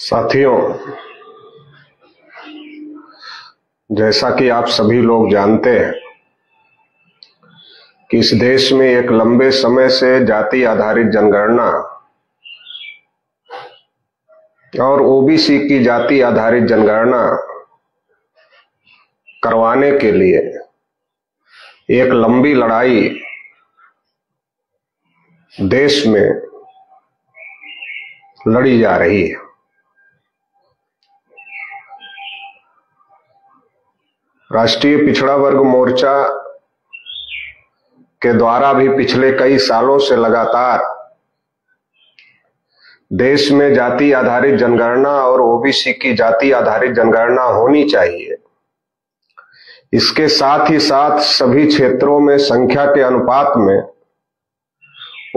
साथियों, जैसा कि आप सभी लोग जानते हैं कि इस देश में एक लंबे समय से जाति आधारित जनगणना और ओबीसी की जाति आधारित जनगणना करवाने के लिए एक लंबी लड़ाई देश में लड़ी जा रही है। राष्ट्रीय पिछड़ा वर्ग मोर्चा के द्वारा भी पिछले कई सालों से लगातार देश में जाति आधारित जनगणना और ओबीसी की जाति आधारित जनगणना होनी चाहिए। इसके साथ ही साथ सभी क्षेत्रों में संख्या के अनुपात में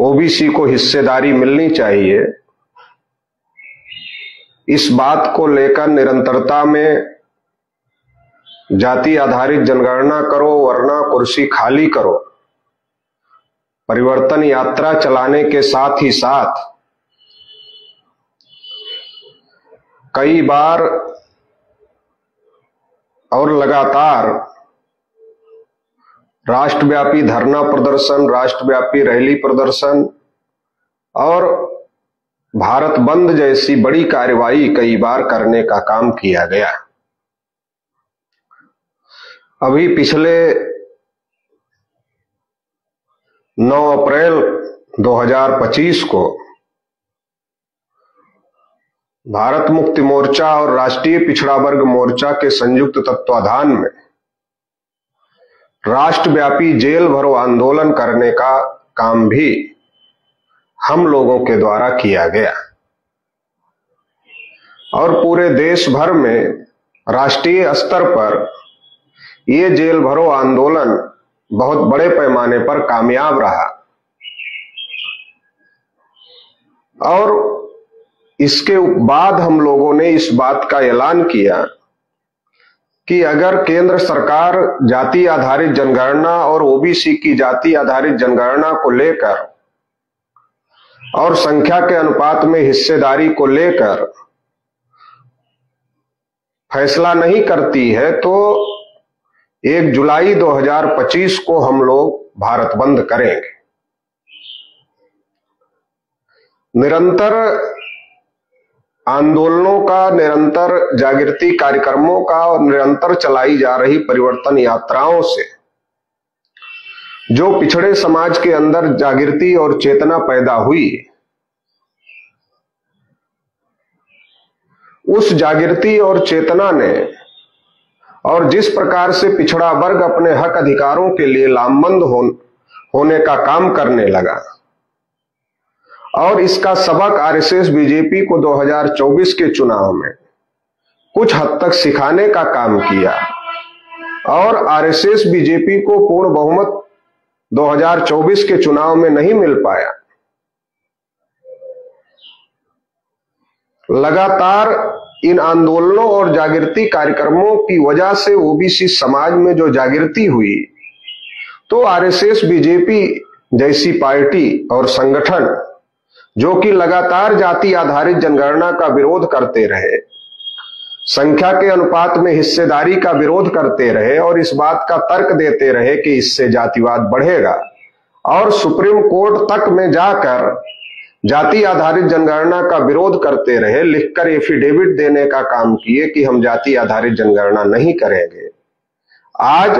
ओबीसी को हिस्सेदारी मिलनी चाहिए। इस बात को लेकर निरंतरता में जाति आधारित जनगणना करो वरना कुर्सी खाली करो परिवर्तन यात्रा चलाने के साथ ही साथ कई बार और लगातार राष्ट्रव्यापी धरना प्रदर्शन, राष्ट्रव्यापी रैली प्रदर्शन और भारत बंद जैसी बड़ी कार्रवाई कई बार करने का काम किया गया। अभी पिछले 9 अप्रैल 2025 को भारत मुक्ति मोर्चा और राष्ट्रीय पिछड़ा वर्ग मोर्चा के संयुक्त तत्वाधान में राष्ट्रव्यापी जेल भरो आंदोलन करने का काम भी हम लोगों के द्वारा किया गया और पूरे देश भर में राष्ट्रीय स्तर पर ये जेल भरो आंदोलन बहुत बड़े पैमाने पर कामयाब रहा और इसके बाद हम लोगों ने इस बात का ऐलान किया कि अगर केंद्र सरकार जाति आधारित जनगणना और ओबीसी की जाति आधारित जनगणना को लेकर और संख्या के अनुपात में हिस्सेदारी को लेकर फैसला नहीं करती है तो 1 जुलाई 2025 को हम लोग भारत बंद करेंगे। निरंतर आंदोलनों का, निरंतर जागृति कार्यक्रमों का और निरंतर चलाई जा रही परिवर्तन यात्राओं से जो पिछड़े समाज के अंदर जागृति और चेतना पैदा हुई, उस जागृति और चेतना ने और जिस प्रकार से पिछड़ा वर्ग अपने हक अधिकारों के लिए लामबंद होने का काम करने लगा और इसका सबक आरएसएस बीजेपी को 2024 के चुनाव में कुछ हद तक सिखाने का काम किया और आरएसएस बीजेपी को पूर्ण बहुमत 2024 के चुनाव में नहीं मिल पाया। लगातार इन आंदोलनों और जागृति कार्यक्रमों की वजह से ओबीसी समाज में जो जागृति हुई तो आरएसएस बीजेपी जैसी पार्टी और संगठन जो कि लगातार जाति आधारित जनगणना का विरोध करते रहे, संख्या के अनुपात में हिस्सेदारी का विरोध करते रहे और इस बात का तर्क देते रहे कि इससे जातिवाद बढ़ेगा और सुप्रीम कोर्ट तक में जाकर जाति आधारित जनगणना का विरोध करते रहे, लिखकर एफिडेविट देने का काम किए कि हम जाति आधारित जनगणना नहीं करेंगे। आज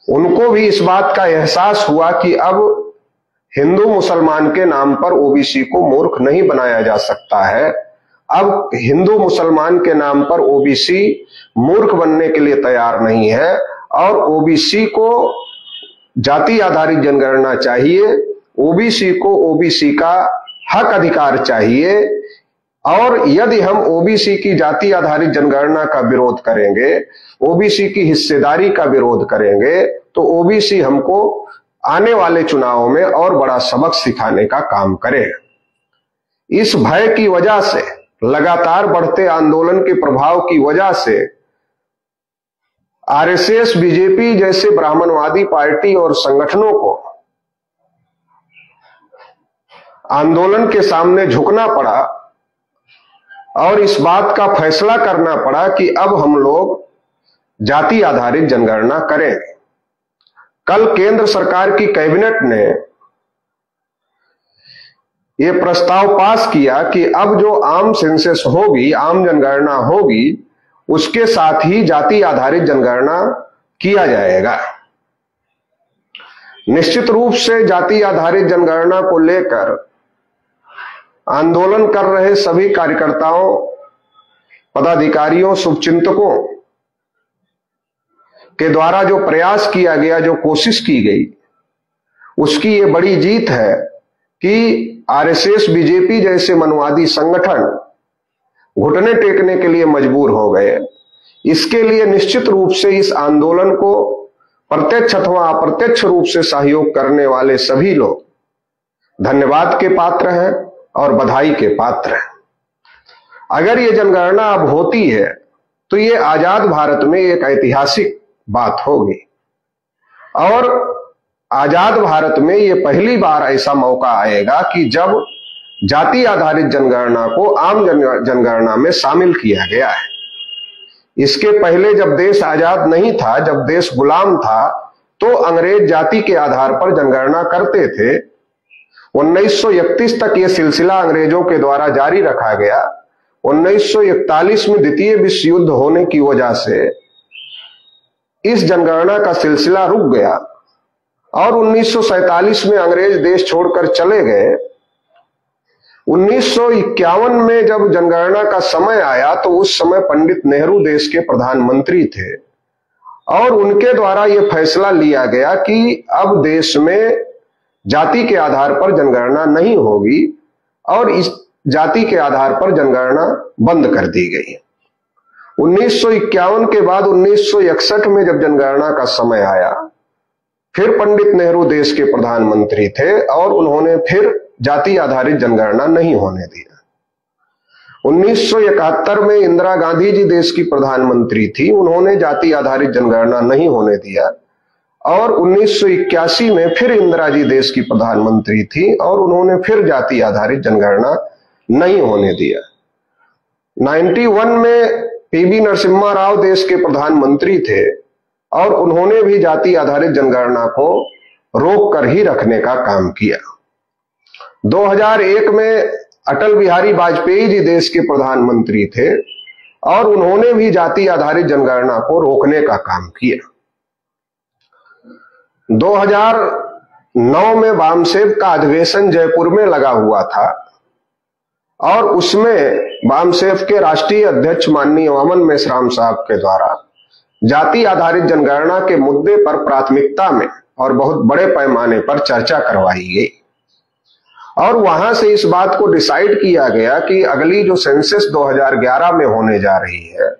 उनको भी इस बात का एहसास हुआ कि अब हिंदू मुसलमान के नाम पर ओबीसी को मूर्ख नहीं बनाया जा सकता है। अब हिंदू मुसलमान के नाम पर ओबीसी मूर्ख बनने के लिए तैयार नहीं है और ओबीसी को जाति आधारित जनगणना चाहिए, ओबीसी को ओबीसी का हक अधिकार चाहिए और यदि हम ओबीसी की जाति आधारित जनगणना का विरोध करेंगे, ओबीसी की हिस्सेदारी का विरोध करेंगे तो ओबीसी हमको आने वाले चुनावों में और बड़ा सबक सिखाने का काम करेगा। इस भय की वजह से, लगातार बढ़ते आंदोलन के प्रभाव की वजह से आरएसएस बीजेपी जैसे ब्राह्मणवादी पार्टी और संगठनों को आंदोलन के सामने झुकना पड़ा और इस बात का फैसला करना पड़ा कि अब हम लोग जाति आधारित जनगणना करेंगे। कल केंद्र सरकार की कैबिनेट ने यह प्रस्ताव पास किया कि अब जो आम सेंसस होगी, आम जनगणना होगी, उसके साथ ही जाति आधारित जनगणना किया जाएगा। निश्चित रूप से जाति आधारित जनगणना को लेकर आंदोलन कर रहे सभी कार्यकर्ताओं, पदाधिकारियों, शुभचिंतकों के द्वारा जो प्रयास किया गया, जो कोशिश की गई, उसकी ये बड़ी जीत है कि आरएसएस, बीजेपी जैसे मनवादी संगठन घुटने टेकने के लिए मजबूर हो गए। इसके लिए निश्चित रूप से इस आंदोलन को प्रत्यक्ष अथवा अप्रत्यक्ष रूप से सहयोग करने वाले सभी लोग धन्यवाद के पात्र हैं और बधाई के पात्र हैं। अगर ये जनगणना अब होती है तो ये आजाद भारत में एक ऐतिहासिक बात होगी और आजाद भारत में ये पहली बार ऐसा मौका आएगा कि जब जाति आधारित जनगणना को आम जनगणना में शामिल किया गया है। इसके पहले जब देश आजाद नहीं था, जब देश गुलाम था, तो अंग्रेज जाति के आधार पर जनगणना करते थे। 1931 तक यह सिलसिला अंग्रेजों के द्वारा जारी रखा गया। 1941 में द्वितीय विश्व युद्ध होने की वजह से इस जनगणना का सिलसिला रुक गया और 1947 में अंग्रेज देश छोड़कर चले गए। 1951 में जब जनगणना का समय आया तो उस समय पंडित नेहरू देश के प्रधानमंत्री थे और उनके द्वारा यह फैसला लिया गया कि अब देश में जाति के आधार पर जनगणना नहीं होगी और इस जाति के आधार पर जनगणना बंद कर दी गई। 1951 के बाद 1961 में जब जनगणना का समय आया, फिर पंडित नेहरू देश के प्रधानमंत्री थे और उन्होंने फिर जाति आधारित जनगणना नहीं होने दिया। 1971 में इंदिरा गांधी जी देश की प्रधानमंत्री थी, उन्होंने जाति आधारित जनगणना नहीं होने दिया और 1981 में फिर इंदिरा जी देश की प्रधानमंत्री थी और उन्होंने फिर जाति आधारित जनगणना नहीं होने दिया। 91 में पीवी नरसिम्हा राव देश के प्रधानमंत्री थे और उन्होंने भी जाति आधारित जनगणना को रोक कर ही रखने का काम किया। 2001 में अटल बिहारी वाजपेयी जी देश के प्रधानमंत्री थे और उन्होंने भी जाति आधारित जनगणना को रोकने का काम किया। 2009 में वामसेव का अधिवेशन जयपुर में लगा हुआ था और उसमें वामसेव के राष्ट्रीय अध्यक्ष माननीय वामन मेश्राम साहब के द्वारा जाति आधारित जनगणना के मुद्दे पर प्राथमिकता में और बहुत बड़े पैमाने पर चर्चा करवाई गई और वहां से इस बात को डिसाइड किया गया कि अगली जो सेंसस 2011 में होने जा रही है,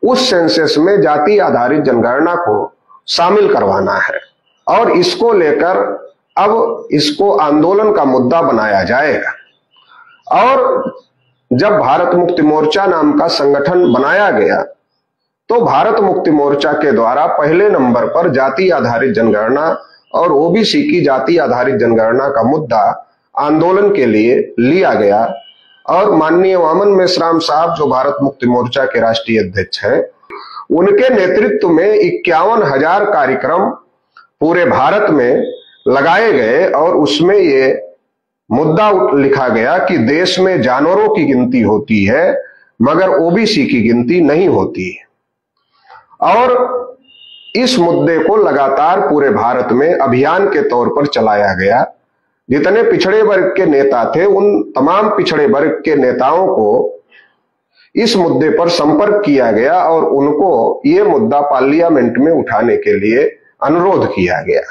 उस सेंसस में जाति आधारित जनगणना को शामिल करवाना है और इसको लेकर अब इसको आंदोलन का मुद्दा बनाया जाएगा। और जब भारत मुक्ति मोर्चा नाम का संगठन बनाया गया तो भारत मुक्ति मोर्चा के द्वारा पहले नंबर पर जाति आधारित जनगणना और ओबीसी की जाति आधारित जनगणना का मुद्दा आंदोलन के लिए लिया गया और माननीय वामन मेश्राम साहब जो भारत मुक्ति मोर्चा के राष्ट्रीय अध्यक्ष हैं, उनके नेतृत्व में 51,000 कार्यक्रम पूरे भारत में लगाए गए और उसमें ये मुद्दा लिखा गया कि देश में जानवरों की गिनती होती है मगर ओबीसी की गिनती नहीं होती है। और इस मुद्दे को लगातार पूरे भारत में अभियान के तौर पर चलाया गया। जितने पिछड़े वर्ग के नेता थे, उन तमाम पिछड़े वर्ग के नेताओं को इस मुद्दे पर संपर्क किया गया और उनको ये मुद्दा पार्लियामेंट में उठाने के लिए अनुरोध किया गया।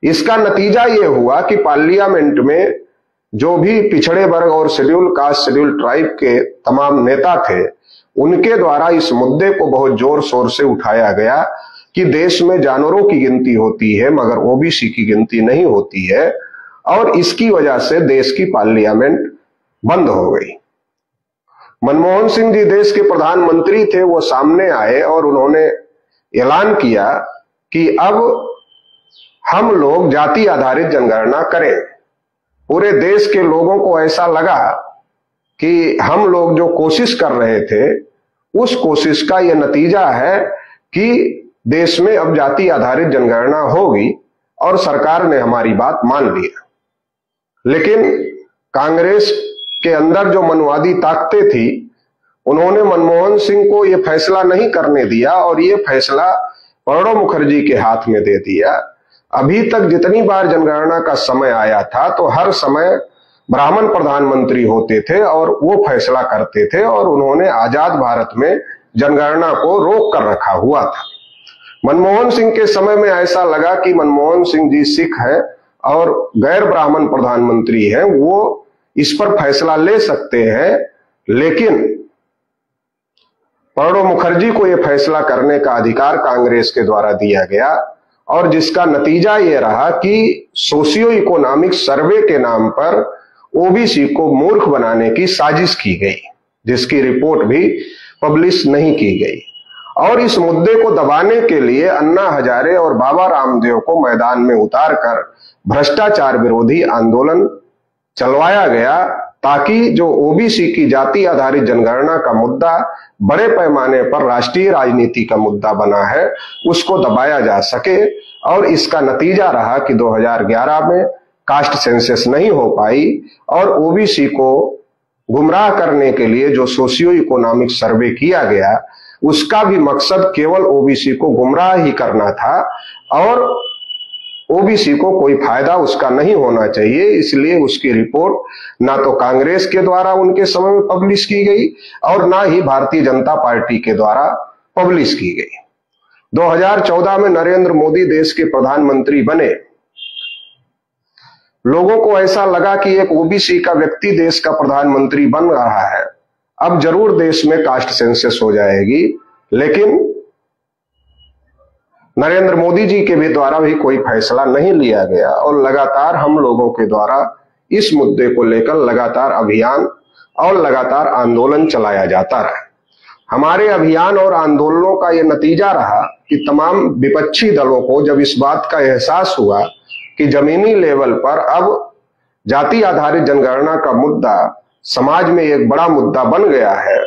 इसका नतीजा ये हुआ कि पार्लियामेंट में जो भी पिछड़े वर्ग और शेड्यूल कास्ट, शेड्यूल ट्राइब के तमाम नेता थे, उनके द्वारा इस मुद्दे को बहुत जोर शोर से उठाया गया कि देश में जानवरों की गिनती होती है मगर ओबीसी की गिनती नहीं होती है और इसकी वजह से देश की पार्लियामेंट बंद हो गई। मनमोहन सिंह जी देश के प्रधानमंत्री थे, वो सामने आए और उन्होंने ऐलान किया कि अब हम लोग जाति आधारित जनगणना करें। पूरे देश के लोगों को ऐसा लगा कि हम लोग जो कोशिश कर रहे थे उस कोशिश का यह नतीजा है कि देश में अब जाति आधारित जनगणना होगी और सरकार ने हमारी बात मान ली। लेकिन कांग्रेस के अंदर जो मनवादी ताकतें थी उन्होंने मनमोहन सिंह को यह फैसला नहीं करने दिया और यह फैसला प्रणब मुखर्जी के हाथ में दे दिया। अभी तक जितनी बार जनगणना का समय आया था तो हर समय ब्राह्मण प्रधानमंत्री होते थे और वो फैसला करते थे और उन्होंने आजाद भारत में जनगणना को रोक कर रखा हुआ था। मनमोहन सिंह के समय में ऐसा लगा कि मनमोहन सिंह जी सिख है और गैर ब्राह्मण प्रधानमंत्री हैं, वो इस पर फैसला ले सकते हैं, लेकिन प्रणब मुखर्जी को यह फैसला करने का अधिकार कांग्रेस के द्वारा दिया गया और जिसका नतीजा यह रहा कि सोशियो इकोनॉमिक सर्वे के नाम पर ओबीसी को मूर्ख बनाने की साजिश की गई, जिसकी रिपोर्ट भी पब्लिश नहीं की गई। और इस मुद्दे को दबाने के लिए अन्ना हजारे और बाबा रामदेव को मैदान में उतारकर भ्रष्टाचार विरोधी आंदोलन चलवाया गया ताकि जो ओबीसी की जाति आधारित जनगणना का मुद्दा बड़े पैमाने पर राष्ट्रीय राजनीति का मुद्दा बना है उसको दबाया जा सके। और इसका नतीजा रहा कि 2011 में कास्ट सेंसस नहीं हो पाई और ओबीसी को गुमराह करने के लिए जो सोशियो इकोनॉमिक सर्वे किया गया उसका भी मकसद केवल ओबीसी को गुमराह ही करना था और ओबीसी को कोई फायदा उसका नहीं होना चाहिए, इसलिए उसकी रिपोर्ट ना तो कांग्रेस के द्वारा उनके समय में पब्लिश की गई और ना ही भारतीय जनता पार्टी के द्वारा पब्लिश की गई। 2014 में नरेंद्र मोदी देश के प्रधानमंत्री बने। लोगों को ऐसा लगा कि एक ओबीसी का व्यक्ति देश का प्रधानमंत्री बन रहा है, अब जरूर देश में कास्ट सेंसस हो जाएगी, लेकिन नरेंद्र मोदी जी के भी द्वारा भी कोई फैसला नहीं लिया गया और लगातार हम लोगों के द्वारा इस मुद्दे को लेकर लगातार अभियान और लगातार आंदोलन चलाया जाता रहा। हमारे अभियान और आंदोलनों का यह नतीजा रहा कि तमाम विपक्षी दलों को जब इस बात का एहसास हुआ कि जमीनी लेवल पर अब जाति आधारित जनगणना का मुद्दा समाज में एक बड़ा मुद्दा बन गया है,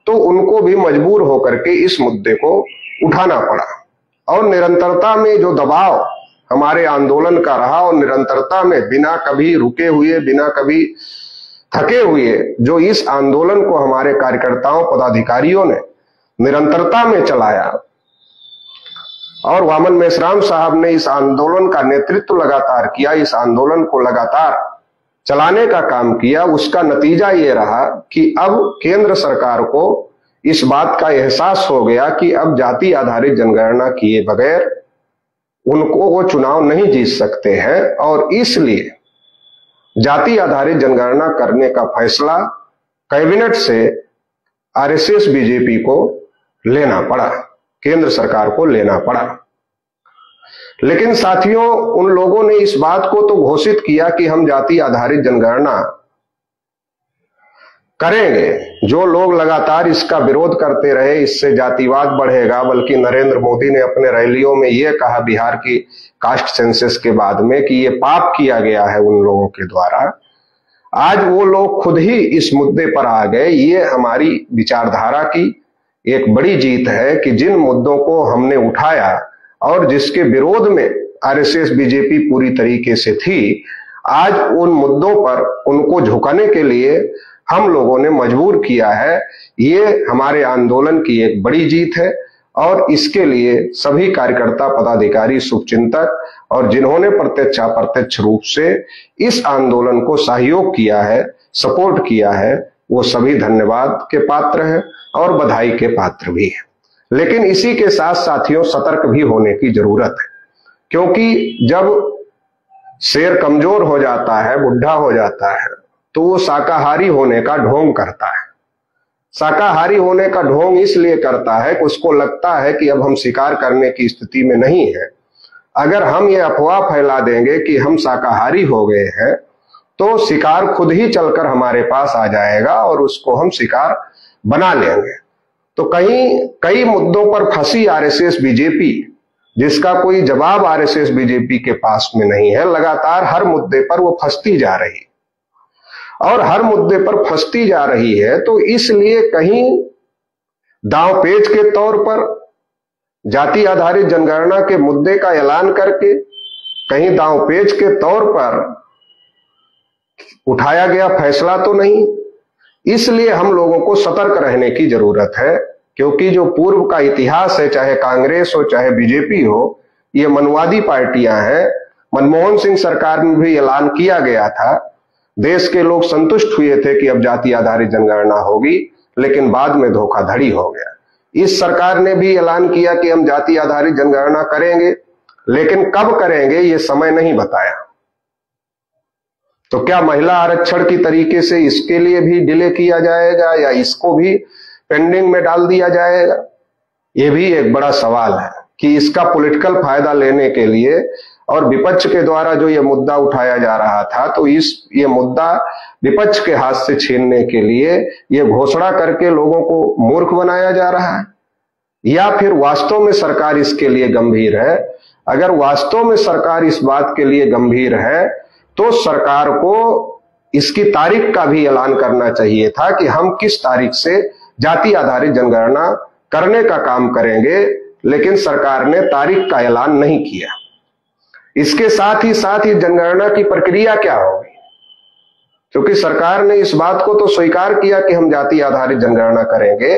तो उनको भी मजबूर होकर के इस मुद्दे को उठाना पड़ा। और निरंतरता में जो दबाव हमारे आंदोलन का रहा और निरंतरता में बिना कभी रुके हुए, बिना कभी थके हुए जो इस आंदोलन को हमारे कार्यकर्ताओं पदाधिकारियों ने निरंतरता में चलाया और वामन मेश्राम साहब ने इस आंदोलन का नेतृत्व लगातार किया, इस आंदोलन को लगातार चलाने का काम किया, उसका नतीजा ये रहा कि अब केंद्र सरकार को इस बात का एहसास हो गया कि अब जाति आधारित जनगणना किए बगैर उनको वो चुनाव नहीं जीत सकते हैं और इसलिए जाति आधारित जनगणना करने का फैसला कैबिनेट से आरएसएस बीजेपी को लेना पड़ा, केंद्र सरकार को लेना पड़ा। लेकिन साथियों, उन लोगों ने इस बात को तो घोषित किया कि हम जाति आधारित जनगणना करेंगे। जो लोग लगातार इसका विरोध करते रहे, इससे जातिवाद बढ़ेगा, बल्कि नरेंद्र मोदी ने अपने रैलियों में यह कहा बिहार की कास्ट सेंसस के बाद में कि यह पाप किया गया है उन लोगों के द्वारा। आज वो लोग खुद ही इस मुद्दे पर आ गए। ये हमारी विचारधारा की एक बड़ी जीत है कि जिन मुद्दों को हमने उठाया और जिसके विरोध में आरएसएस बीजेपी पूरी तरीके से थी, आज उन मुद्दों पर उनको झुकाने के लिए हम लोगों ने मजबूर किया है। ये हमारे आंदोलन की एक बड़ी जीत है और इसके लिए सभी कार्यकर्ता, पदाधिकारी, शुभचिंतक और जिन्होंने प्रत्यक्ष अप्रत्यक्ष रूप से इस आंदोलन को सहयोग किया है, सपोर्ट किया है, वो सभी धन्यवाद के पात्र हैं और बधाई के पात्र भी हैं। लेकिन इसी के साथ साथियों, सतर्क भी होने की जरूरत है, क्योंकि जब शेर कमजोर हो जाता है, बुढ़ा हो जाता है, तो वो शाकाहारी होने का ढोंग करता है। शाकाहारी होने का ढोंग इसलिए करता है कि उसको लगता है कि अब हम शिकार करने की स्थिति में नहीं है। अगर हम ये अफवाह फैला देंगे कि हम शाकाहारी हो गए हैं, तो शिकार खुद ही चलकर हमारे पास आ जाएगा और उसको हम शिकार बना लेंगे। तो कई मुद्दों पर फंसी आरएसएस बीजेपी, जिसका कोई जवाब आरएसएस बीजेपी के पास में नहीं है। लगातार हर मुद्दे पर वो फंसती जा रही और हर मुद्दे पर फंसती जा रही है। तो इसलिए कहीं दांवपेच के तौर पर जाति आधारित जनगणना के मुद्दे का ऐलान करके, कहीं दांवपेच के तौर पर उठाया गया फैसला तो नहीं। इसलिए हम लोगों को सतर्क रहने की जरूरत है, क्योंकि जो पूर्व का इतिहास है, चाहे कांग्रेस हो चाहे बीजेपी हो, ये मनवादी पार्टियां हैं। मनमोहन सिंह सरकार में भी ऐलान किया गया था, देश के लोग संतुष्ट हुए थे कि अब जाति आधारित जनगणना होगी, लेकिन बाद में धोखाधड़ी हो गया। इस सरकार ने भी ऐलान किया कि हम जाति आधारित जनगणना करेंगे, लेकिन कब करेंगे ये समय नहीं बताया। तो क्या महिला आरक्षण की तरीके से इसके लिए भी डिले किया जाएगा या इसको भी पेंडिंग में डाल दिया जाएगा? ये भी एक बड़ा सवाल है कि इसका पॉलिटिकल फायदा लेने के लिए और विपक्ष के द्वारा जो ये मुद्दा उठाया जा रहा था, तो ये मुद्दा विपक्ष के हाथ से छीनने के लिए ये घोषणा करके लोगों को मूर्ख बनाया जा रहा है, या फिर वास्तव में सरकार इसके लिए गंभीर है? अगर वास्तव में सरकार इस बात के लिए गंभीर है तो सरकार को इसकी तारीख का भी ऐलान करना चाहिए था कि हम किस तारीख से जाति आधारित जनगणना करने का काम करेंगे, लेकिन सरकार ने तारीख का ऐलान नहीं किया। इसके साथ ही जनगणना की प्रक्रिया क्या होगी, क्योंकि सरकार ने इस बात को तो स्वीकार किया कि हम जाति आधारित जनगणना करेंगे,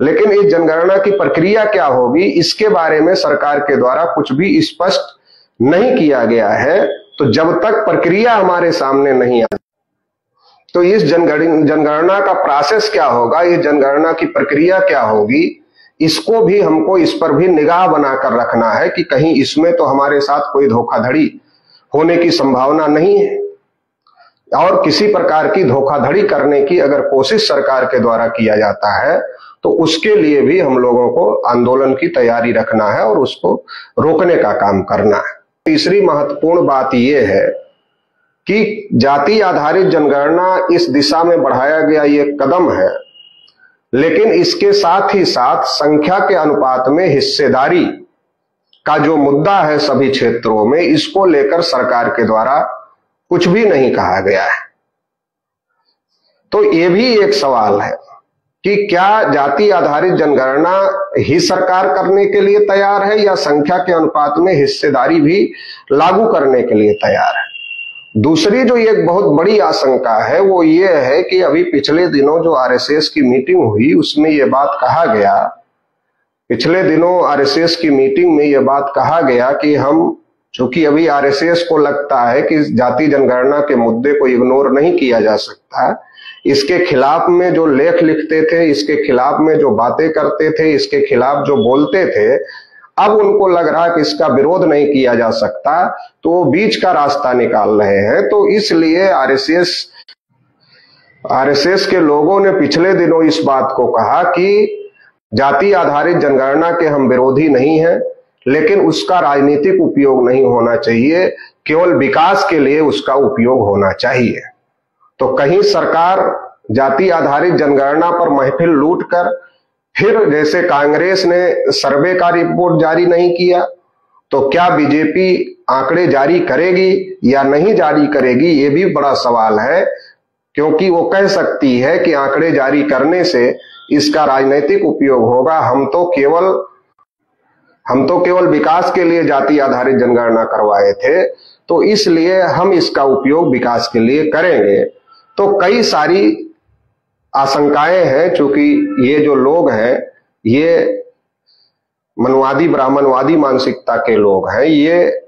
लेकिन इस जनगणना की प्रक्रिया क्या होगी इसके बारे में सरकार के द्वारा कुछ भी स्पष्ट नहीं किया गया है। तो जब तक प्रक्रिया हमारे सामने नहीं आती, तो इस जनगणना का प्रोसेस क्या होगा, इस जनगणना की प्रक्रिया क्या होगी, इसको भी हमको इस पर भी निगाह बनाकर रखना है कि कहीं इसमें तो हमारे साथ कोई धोखाधड़ी होने की संभावना नहीं है। और किसी प्रकार की धोखाधड़ी करने की अगर कोशिश सरकार के द्वारा किया जाता है तो उसके लिए भी हम लोगों को आंदोलन की तैयारी रखना है और उसको रोकने का काम करना है। तीसरी महत्वपूर्ण बात यह है कि जाति आधारित जनगणना इस दिशा में बढ़ाया गया ये कदम है, लेकिन इसके साथ ही साथ संख्या के अनुपात में हिस्सेदारी का जो मुद्दा है सभी क्षेत्रों में, इसको लेकर सरकार के द्वारा कुछ भी नहीं कहा गया है। तो ये भी एक सवाल है कि क्या जाति आधारित जनगणना ही सरकार करने के लिए तैयार है या संख्या के अनुपात में हिस्सेदारी भी लागू करने के लिए तैयार है। दूसरी जो एक बहुत बड़ी आशंका है वो ये है कि अभी पिछले दिनों जो आरएसएस की मीटिंग हुई उसमें ये बात कहा गया, पिछले दिनों आरएसएस की मीटिंग में ये बात कहा गया कि हम, चूंकि अभी आरएसएस को लगता है कि जाति जनगणना के मुद्दे को इग्नोर नहीं किया जा सकता, इसके खिलाफ में जो लेख लिखते थे, इसके खिलाफ में जो बातें करते थे, इसके खिलाफ जो बोलते थे, अब उनको लग रहा कि इसका विरोध नहीं किया जा सकता, तो वो बीच का रास्ता निकाल रहे हैं। तो इसलिए आरएसएस के लोगों ने पिछले दिनों इस बात को कहा कि जाति आधारित जनगणना के हम विरोधी नहीं हैं, लेकिन उसका राजनीतिक उपयोग नहीं होना चाहिए, केवल विकास के लिए उसका उपयोग होना चाहिए। तो कहीं सरकार जाति आधारित जनगणना पर महफिल लूटकर फिर जैसे कांग्रेस ने सर्वे का रिपोर्ट जारी नहीं किया, तो क्या बीजेपी आंकड़े जारी करेगी या नहीं जारी करेगी, ये भी बड़ा सवाल है। क्योंकि वो कह सकती है कि आंकड़े जारी करने से इसका राजनीतिक उपयोग होगा, हम तो केवल विकास के लिए जाति आधारित जनगणना करवाए थे, तो इसलिए हम इसका उपयोग विकास के लिए करेंगे। तो कई सारी आशंकाएं हैं, चूंकि ये जो लोग हैं ये मनवादी ब्राह्मणवादी मानसिकता के लोग हैं, ये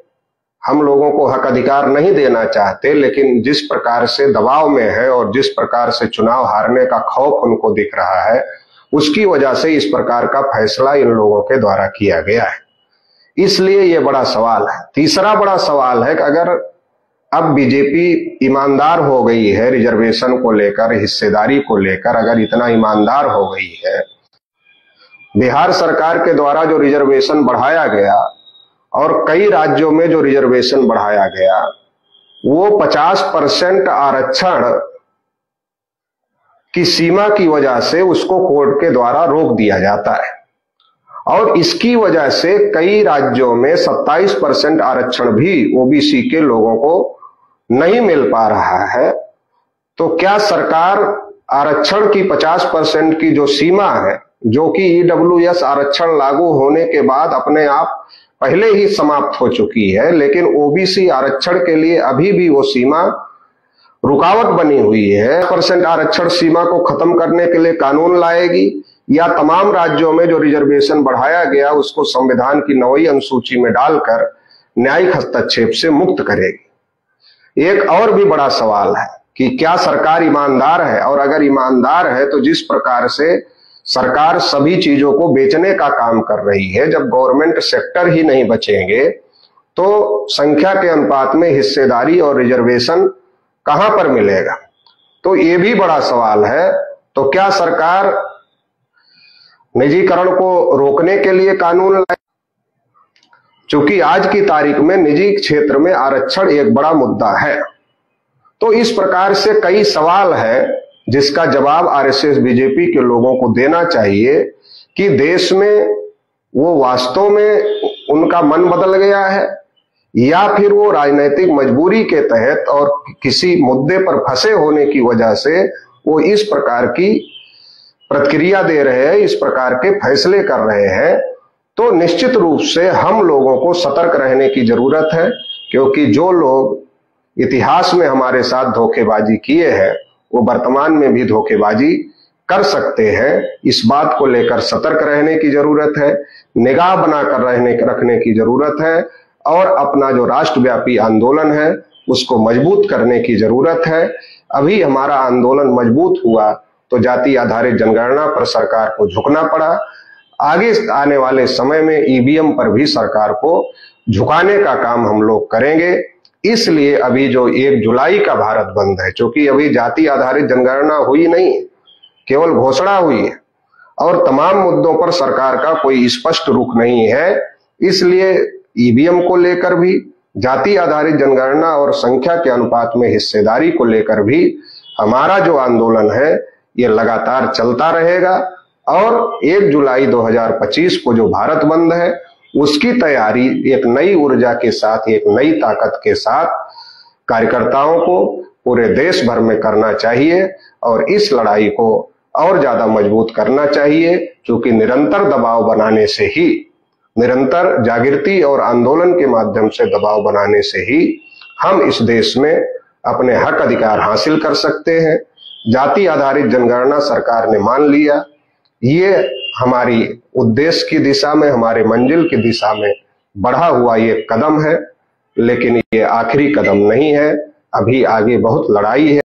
हम लोगों को हक अधिकार नहीं देना चाहते, लेकिन जिस प्रकार से दबाव में है और जिस प्रकार से चुनाव हारने का खौफ उनको दिख रहा है, उसकी वजह से इस प्रकार का फैसला इन लोगों के द्वारा किया गया है। इसलिए ये बड़ा सवाल है। तीसरा बड़ा सवाल है कि अगर अब बीजेपी ईमानदार हो गई है रिजर्वेशन को लेकर, हिस्सेदारी को लेकर, अगर इतना ईमानदार हो गई है, बिहार सरकार के द्वारा जो रिजर्वेशन बढ़ाया गया और कई राज्यों में जो रिजर्वेशन बढ़ाया गया, वो 50% आरक्षण की सीमा की वजह से उसको कोर्ट के द्वारा रोक दिया जाता है, और इसकी वजह से कई राज्यों में 27% आरक्षण भी ओबीसी के लोगों को नहीं मिल पा रहा है। तो क्या सरकार आरक्षण की 50% की जो सीमा है, जो कि ईडब्ल्यूएस आरक्षण लागू होने के बाद अपने आप पहले ही समाप्त हो चुकी है, लेकिन ओबीसी आरक्षण के लिए अभी भी वो सीमा रुकावट बनी हुई है, 50% आरक्षण सीमा को खत्म करने के लिए कानून लाएगी या तमाम राज्यों में जो रिजर्वेशन बढ़ाया गया उसको संविधान की 9वीं अनुसूची में डालकर न्यायिक हस्तक्षेप से मुक्त करेगी। एक और भी बड़ा सवाल है कि क्या सरकार ईमानदार है, और अगर ईमानदार है तो जिस प्रकार से सरकार सभी चीजों को बेचने का काम कर रही है, जब गवर्नमेंट सेक्टर ही नहीं बचेंगे तो संख्या के अनुपात में हिस्सेदारी और रिजर्वेशन कहां पर मिलेगा? तो ये भी बड़ा सवाल है। तो क्या सरकार निजीकरण को रोकने के लिए कानून लाए? चूंकि आज की तारीख में निजी क्षेत्र में आरक्षण एक बड़ा मुद्दा है, तो इस प्रकार से कई सवाल है जिसका जवाब आरएसएस बीजेपी के लोगों को देना चाहिए कि देश में वो वास्तव में उनका मन बदल गया है या फिर वो राजनीतिक मजबूरी के तहत और किसी मुद्दे पर फंसे होने की वजह से वो इस प्रकार की प्रतिक्रिया दे रहे हैं, इस प्रकार के फैसले कर रहे हैं। तो निश्चित रूप से हम लोगों को सतर्क रहने की जरूरत है, क्योंकि जो लोग इतिहास में हमारे साथ धोखेबाजी किए हैं वो वर्तमान में भी धोखेबाजी कर सकते हैं। इस बात को लेकर सतर्क रहने की जरूरत है, निगाह बनाकर रखने की जरूरत है और अपना जो राष्ट्रव्यापी आंदोलन है उसको मजबूत करने की जरूरत है। अभी हमारा आंदोलन मजबूत हुआ तो जाति आधारित जनगणना पर सरकार को झुकना पड़ा। आगे आने वाले समय में ईवीएम पर भी सरकार को झुकाने का काम हम लोग करेंगे। इसलिए अभी जो 1 जुलाई का भारत बंद है, क्योंकि अभी जाति आधारित जनगणना हुई नहीं, केवल घोषणा हुई है और तमाम मुद्दों पर सरकार का कोई स्पष्ट रुख नहीं है, इसलिए ईवीएम को लेकर भी, जाति आधारित जनगणना और संख्या के अनुपात में हिस्सेदारी को लेकर भी हमारा जो आंदोलन है ये लगातार चलता रहेगा। और 1 जुलाई 2025 को जो भारत बंद है उसकी तैयारी एक नई ऊर्जा के साथ, एक नई ताकत के साथ कार्यकर्ताओं को पूरे देश भर में करना चाहिए और इस लड़ाई को और ज्यादा मजबूत करना चाहिए, क्योंकि निरंतर दबाव बनाने से ही, निरंतर जागृति और आंदोलन के माध्यम से दबाव बनाने से ही हम इस देश में अपने हक अधिकार हासिल कर सकते हैं। जाति आधारित जनगणना सरकार ने मान लिया, ये हमारी उद्देश्य की दिशा में, हमारे मंजिल की दिशा में बढ़ा हुआ ये कदम है, लेकिन ये आखिरी कदम नहीं है, अभी आगे बहुत लड़ाई है।